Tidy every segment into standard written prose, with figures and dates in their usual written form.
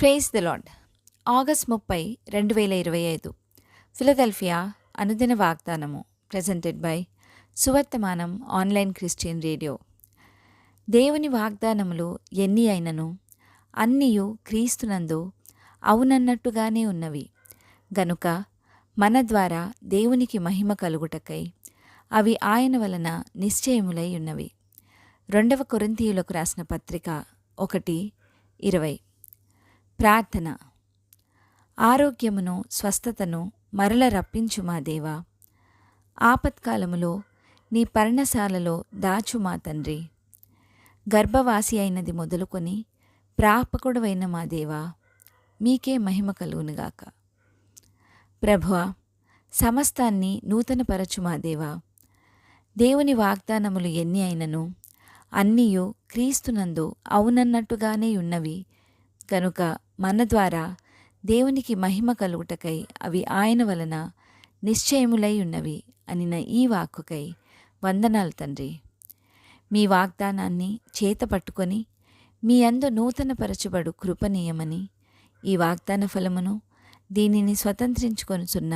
Praise the Lord. August 30, 2025 Philadelphia అనుదిన వాగ్దానము presented by Suvarthamanam online Christian radio. దేవుని వాగ్దానములు ఎన్ని అయినను అన్నియు క్రీస్తునందు అవునన్నట్టుగానే ఉన్నవి గనుక మన ద్వారా దేవునికి మహిమ కలుగుటకై అవి ఆయన వలన నిశ్చయములై ఉన్నవి. 2 కొరింథీయులకు రాసిన పత్రిక 1:20. ప్రార్థన. ఆరోగ్యమును స్వస్థతను మరల రప్పించు మా దేవా, ఆపత్కాలములో నీ పర్ణశాలలో దాచు మా తండ్రి. గర్భవాసి అయినది మొదలుకొని ప్రాపకుడవైన మా దేవా, మీకే మహిమ కలుగునుగాక. ప్రభువా, సమస్తాన్ని నూతనపరచు మా దేవా. దేవుని వాగ్దానములు ఎన్ని అయినను అన్నియు క్రీస్తునందు అవునన్నట్టుగానే ఉన్నవి కనుక మన ద్వారా దేవునికి మహిమ కలుగుటకై అవి ఆయన వలన నిశ్చయములై ఉన్నవి అనిన ఈ వాక్కుకై వందనాలు తండ్రి. మీ వాగ్దానాన్ని చేత పట్టుకొని మీ అందు నూతనపరచబడు కృపనీయమని ఈ వాగ్దాన ఫలమును దీనిని స్వతంత్రించుకొనుచున్న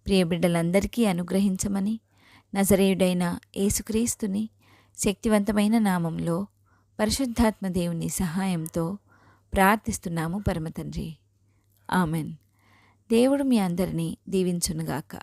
ప్రియబిడ్డలందరికీ అనుగ్రహించమని నజరేయుడైన యేసుక్రీస్తుని శక్తివంతమైన నామంలో పరిశుద్ధాత్మ దేవుని సహాయంతో ప్రార్థిస్తున్నాము పరమతండ్రి. ఆమెన్. దేవుడు మీ అందరినీ దీవించునుగాక.